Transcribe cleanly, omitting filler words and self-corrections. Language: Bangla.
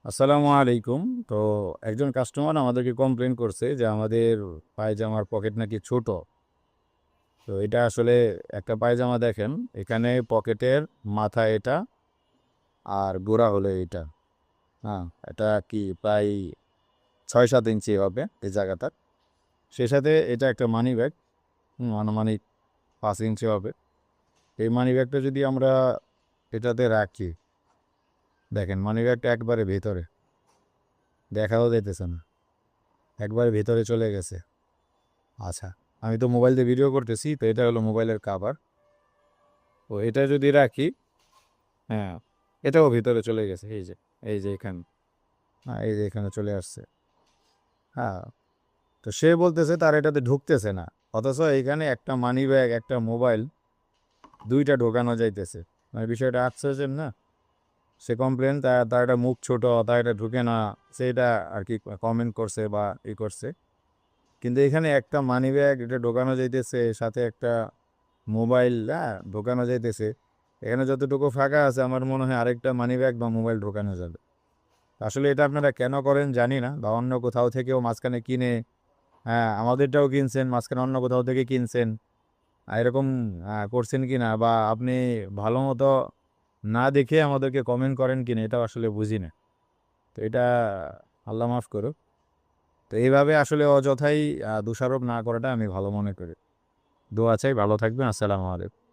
আসসালামু আলাইকুম। তো একজন কাস্টমার আমাদেরকে কমপ্লেন করছে যে আমাদের পায়জামার পকেট নাকি ছোট। তো এটা আসলে একটা পায়জামা দেখেন, এখানে পকেটের মাথা এটা আর গোড়া হলো এটা। হ্যাঁ, এটা কি প্রায় 6-7 ইঞ্চি হবে এই জায়গাটা। সেই সাথে এটা একটা মানি ব্যাগ, আনুমানিক 5 ইঞ্চি হবে। এই মানি ব্যাগটা যদি আমরা এটাতে রাখি, দেখেন মানি ব্যাগটা একবারে ভেতরে, দেখাও যেতেছে না, একবারে ভেতরে চলে গেছে। আচ্ছা, আমি তো মোবাইল দিয়ে ভিডিও করতেছি, তো এটা হলো মোবাইলের কাভার। তো এটা যদি রাখি, হ্যাঁ, এটাও ভিতরে চলে গেছে। এই যে এখানে, হ্যাঁ, এই যে এখানে চলে আসছে। হ্যাঁ, তো সে বলতেছে তার এটাতে ঢুকতেছে না, অথচ এখানে একটা মানি ব্যাগ একটা মোবাইল দুইটা ঢোকানো যাইতেছে। মানে বিষয়টা আশ্চর্যের না? সে কমপ্লেন, তার তার একটা মুখ ছোট, তার এটা ঢুকে না, সেটা আর কি কমেন্ট করছে বা করছে। কিন্তু এখানে একটা মানি ব্যাগ এটা ঢোকানো যাইতেছে, সাথে একটা মোবাইল, হ্যাঁ, ঢোকানো যাইতেছে। এখানে যতটুকু ফাঁকা আছে আমার মনে হয় আরেকটা মানি ব্যাগ বা মোবাইল ঢোকানো যাবে। আসলে এটা আপনারা কেন করেন জানি না, বা অন্য কোথাও থেকেও মাঝখানে কিনে, হ্যাঁ, আমাদেরটাও কিনছেন, মাঝখানে অন্য কোথাও থেকে কিনছেন, এরকম করছেন কিনা, বা আপনি ভালো মতো না দেখে আমাদেরকে কমেন্ট করেন কিনা, এটা আসলে বুঝি না। তো এটা আল্লাহ মাফ করুক। তো এইভাবে আসলে অযথাই দোষারোপ না করাটা আমি ভালো মনে করি। দোয়া চাই, ভালো থাকবেন। আসসালামু আলাইকুম।